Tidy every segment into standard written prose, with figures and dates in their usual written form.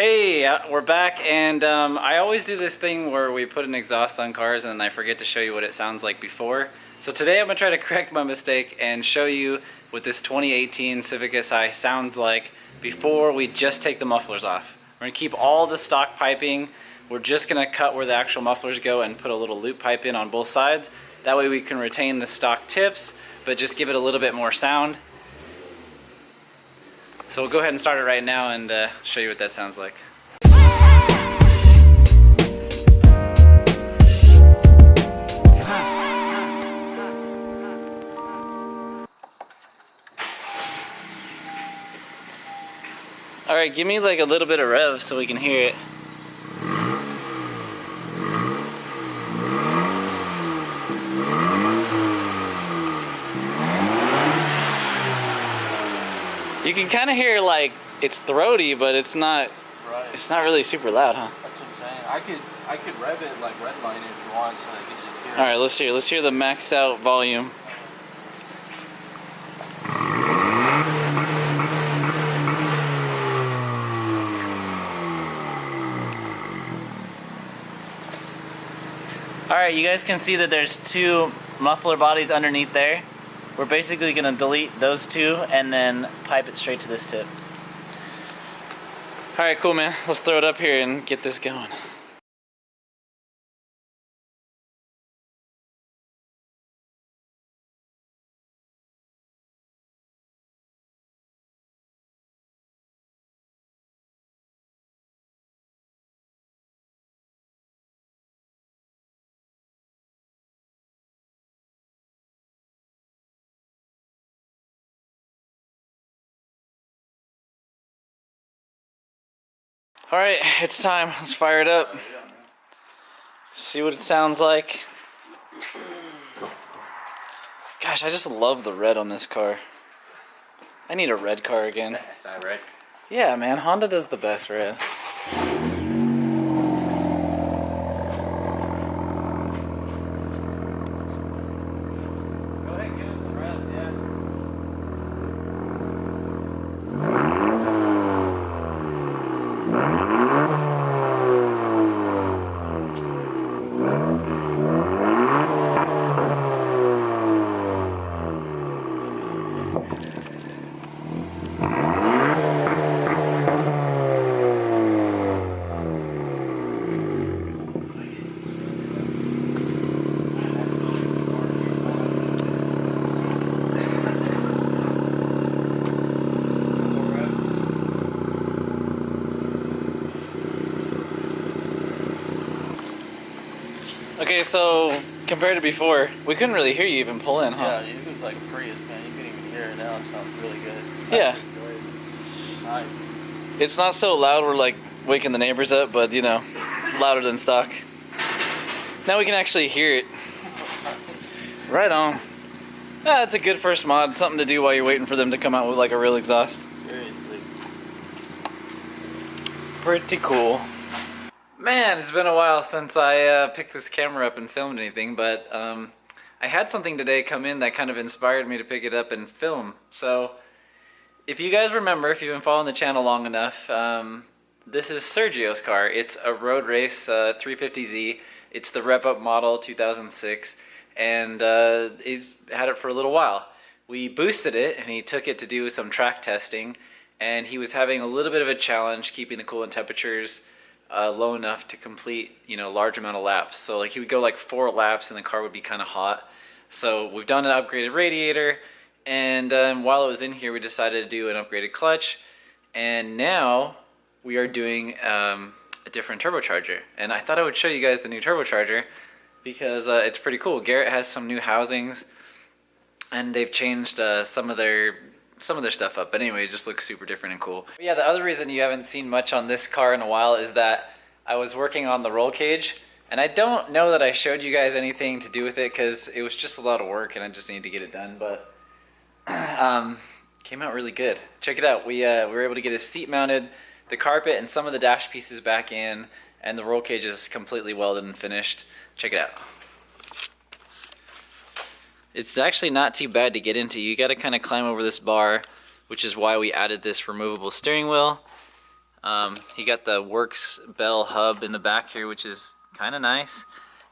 Hey, we're back, and I always do this thing where we put an exhaust on cars and I forget to show you what it sounds like before. So today I'm going to try to correct my mistake and show you what this 2018 Civic Si sounds like before we just take the mufflers off. We're going to keep all the stock piping. We're just going to cut where the actual mufflers go and put a little loop pipe in on both sides. That way we can retain the stock tips, but just give it a little bit more sound. So we'll go ahead and start it right now and show you what that sounds like. Alright, give me like a little bit of rev so we can hear it. You can kind of hear like it's throaty, but it's not. Right. It's not really super loud, huh? That's what I'm saying. I could rev it like redline it if you want, so I can just hear. All right, let's hear the maxed out volume. All right, you guys can see that there's two muffler bodies underneath there. We're basically going to delete those two and then pipe it straight to this tip. Alright, cool, man. Let's throw it up here and get this going. Alright, it's time. Let's fire it up. See what it sounds like. Gosh, I just love the red on this car. I need a red car again. Is that red? Yeah, man. Honda does the best red. Go ahead, give us some revs, yeah. Okay, so compared to before, we couldn't really hear you even pull in, huh? Yeah, it was like a Prius, man. You couldn't even hear it now. It sounds really good. Yeah. Nice. It's not so loud we're like waking the neighbors up, but you know, louder than stock. Now we can actually hear it. Right on. Ah, it's a good first mod. Something to do while you're waiting for them to come out with like a real exhaust. Seriously. Pretty cool. Man, it's been a while since I picked this camera up and filmed anything, but I had something today come in that kind of inspired me to pick it up and film. So, if you guys remember, if you've been following the channel long enough, this is Sergio's car. It's a road race 350Z. It's the Rev Up model 2006, and he's had it for a little while. We boosted it, and he took it to do some track testing, and he was having a little bit of a challenge keeping the coolant temperatures low enough to complete, you know, large amount of laps. So like he would go like 4 laps and the car would be kind of hot. So we've done an upgraded radiator, and while it was in here we decided to do an upgraded clutch, and now we are doing a different turbocharger. And I thought I would show you guys the new turbocharger because it's pretty cool. Garrett has some new housings and they've changed some of their stuff up, but anyway, it just looks super different and cool. But yeah, the other reason you haven't seen much on this car in a while is that I was working on the roll cage, and I don't know that I showed you guys anything to do with it because it was just a lot of work and I just needed to get it done, but came out really good. Check it out. We were able to get a seat mounted, the carpet and some of the dash pieces back in, and the roll cage is completely welded and finished. Check it out. It's actually not too bad to get into. You got to kind of climb over this bar, which is why we added this removable steering wheel. He got the Works Bell hub in the back here, which is kind of nice.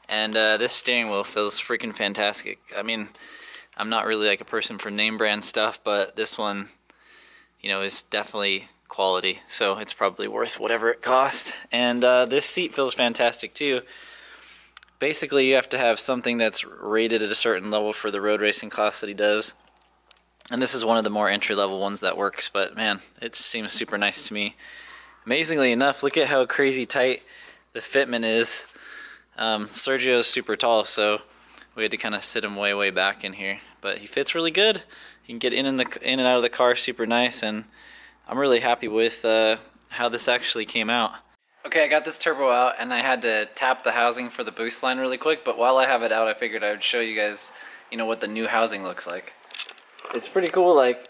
And this steering wheel feels freaking fantastic. I mean, I'm not really like a person for name brand stuff, but this one, you know, is definitely quality. So it's probably worth whatever it cost. And this seat feels fantastic too. Basically, you have to have something that's rated at a certain level for the road racing class that he does. And this is one of the more entry-level ones that works, but man, it seems super nice to me. Amazingly enough, look at how crazy tight the fitment is. Sergio's super tall, so we had to kind of sit him way back in here. But he fits really good. You can get in and out of the car super nice, and I'm really happy with how this actually came out. Okay, I got this turbo out, and I had to tap the housing for the boost line really quick, but while I have it out, I figured I would show you guys, you know, what the new housing looks like. It's pretty cool. Like,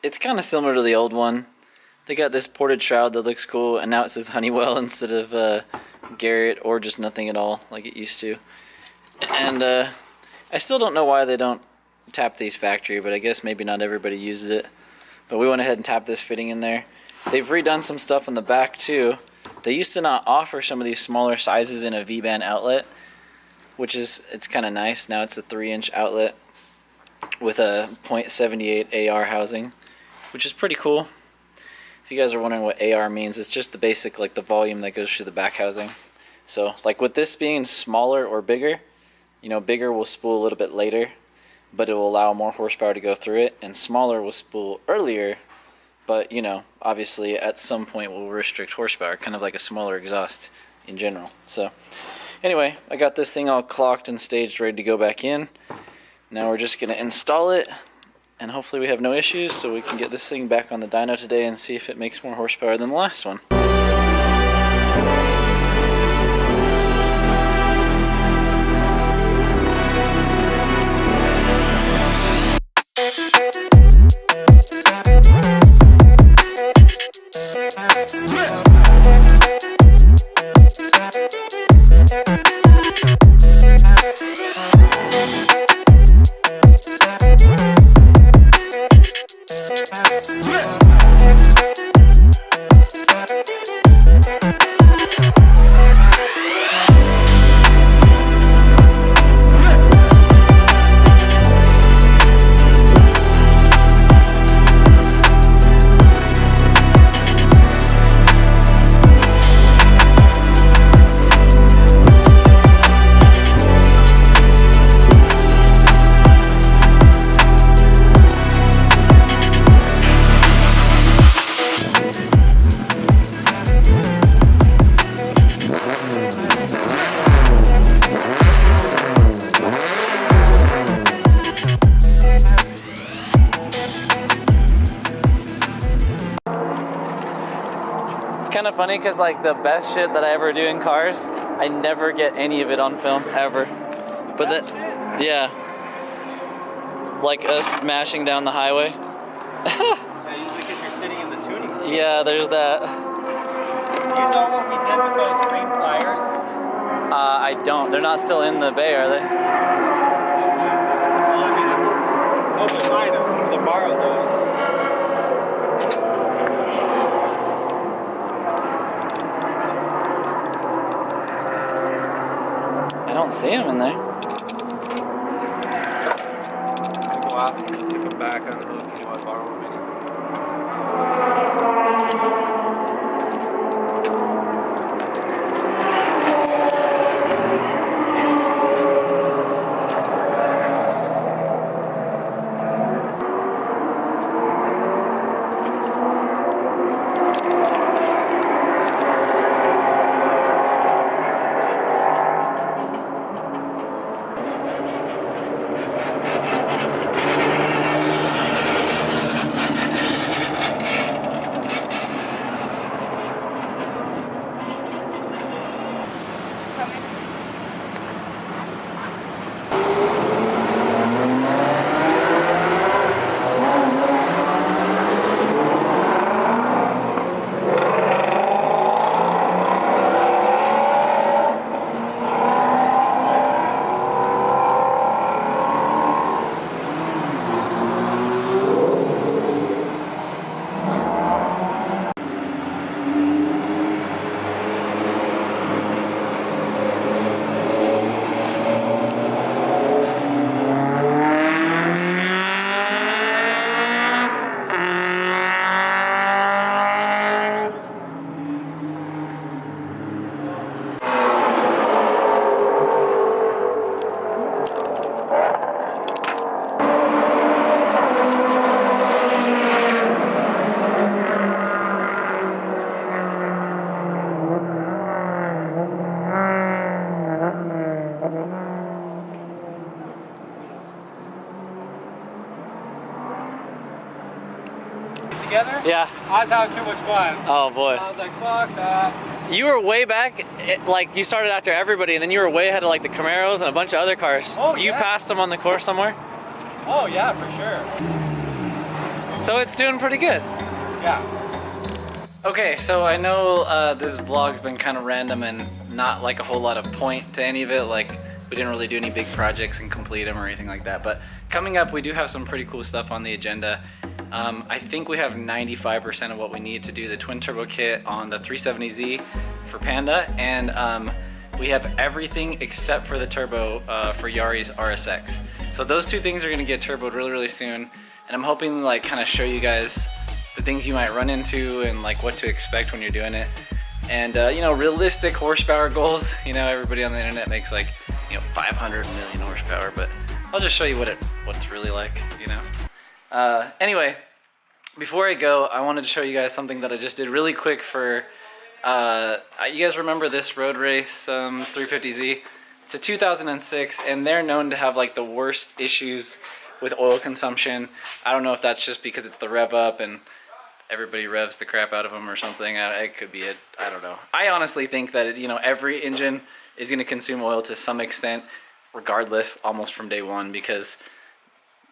it's kind of similar to the old one. They got this ported shroud that looks cool, and now it says Honeywell instead of Garrett, or just nothing at all like it used to. And I still don't know why they don't tap these factory, but I guess maybe not everybody uses it. But we went ahead and tapped this fitting in there. They've redone some stuff in the back too. They used to not offer some of these smaller sizes in a V-band outlet, which is, it's kind of nice. Now it's a 3-inch outlet with a .78 AR housing, which is pretty cool. If you guys are wondering what AR means, it's just the basic, like the volume that goes through the back housing. So like with this being smaller or bigger, you know, bigger will spool a little bit later, but it will allow more horsepower to go through it, and smaller will spool earlier, but you know, obviously at some point will restrict horsepower, kind of like a smaller exhaust in general. So anyway, I got this thing all clocked and staged, ready to go back in. Now we're just going to install it, and hopefully we have no issues, so we can get this thing back on the dyno today and see if it makes more horsepower than the last one. Kind of funny because like the best shit that I ever do in cars, I never get any of it on film ever. But that, yeah, like us mashing down the highway. Yeah, usually because you're sitting in the tuning seat. Yeah, there's that. Do you know what we did with those green pliers? I don't. They're not still in the bay, are they? Okay. Well, I mean, I hope we find them to borrow those. I don't see them in there. I'm gonna go ask him to take them back. I don't know if you want to borrow them anymore. Yeah. I was having too much fun. Oh boy. I was like, fuck that. You were way back, like you started after everybody, and then you were way ahead of like the Camaros and a bunch of other cars. Oh, you yeah. passed them on the course somewhere? Oh yeah, for sure. So it's doing pretty good. Yeah. Okay, so I know this vlog's been kind of random and not like a whole lot of point to any of it. Like, we didn't really do any big projects and complete them or anything like that. But coming up, we do have some pretty cool stuff on the agenda. I think we have 95% of what we need to do the twin turbo kit on the 370Z for Panda, and we have everything except for the turbo for Yari's RSX. So those two things are gonna get turboed really, really soon, and I'm hoping to like kind of show you guys the things you might run into and like what to expect when you're doing it. And you know, realistic horsepower goals. You know, everybody on the internet makes like, you know, 500 million horsepower, but I'll just show you what it's really like, you know. Anyway, before I go, I wanted to show you guys something that I just did really quick for, you guys remember this road race 350Z? It's a 2006, and they're known to have like the worst issues with oil consumption. I don't know if that's just because it's the rev up and everybody revs the crap out of them or something. It could be it. I don't know. I honestly think that, you know, every engine is going to consume oil to some extent, regardless, almost from day one, because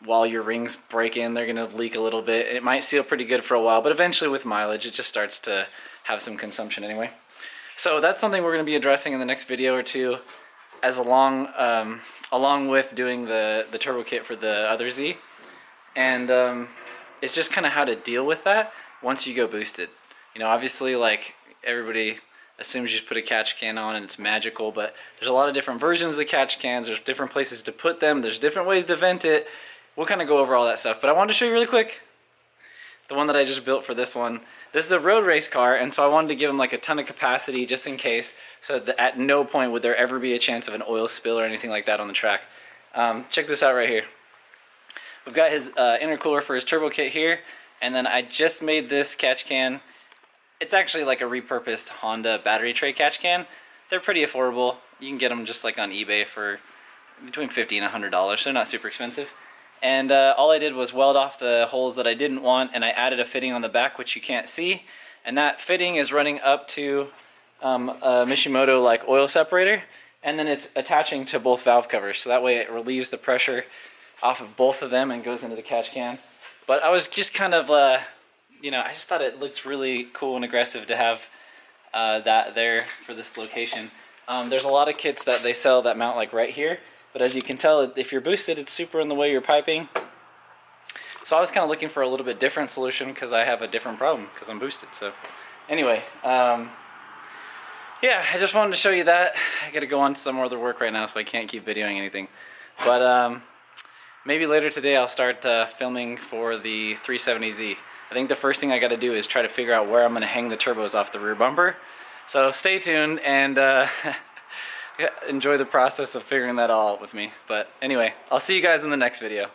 while your rings break in, they're going to leak a little bit. It might seal pretty good for a while, but eventually with mileage, it just starts to have some consumption anyway. So that's something we're going to be addressing in the next video or two, as along with doing the turbo kit for the other Z. And it's just kind of how to deal with that once you go boosted. You know, obviously, like, everybody assumes you just put a catch can on and it's magical, but there's a lot of different versions of catch cans. There's different places to put them. There's different ways to vent it. We'll kind of go over all that stuff, but I wanted to show you really quick the one that I just built for this one. This is a road race car, and so I wanted to give them like a ton of capacity just in case, so that at no point would there ever be a chance of an oil spill or anything like that on the track. Check this out right here. We've got his intercooler for his turbo kit here, and then I just made this catch can. It's actually like a repurposed Honda battery tray catch can. They're pretty affordable. You can get them just like on eBay for between $50 and $100, so they're not super expensive. And all I did was weld off the holes that I didn't want, and I added a fitting on the back, which you can't see. And that fitting is running up to a Mishimoto like oil separator, and then it's attaching to both valve covers, so that way it relieves the pressure off of both of them and goes into the catch can. But I was just kind of, you know, I just thought it looked really cool and aggressive to have that there for this location. There's a lot of kits that they sell that mount like right here, but as you can tell, if you're boosted, it's super in the way you're piping. So I was kind of looking for a little bit different solution because I have a different problem because I'm boosted. So anyway, yeah, I just wanted to show you that. I gotta go on to some more other work right now, so I can't keep videoing anything. But maybe later today I'll start filming for the 370Z. I think the first thing I gotta do is try to figure out where I'm gonna hang the turbos off the rear bumper. So stay tuned and enjoy the process of figuring that all out with me. But anyway, I'll see you guys in the next video.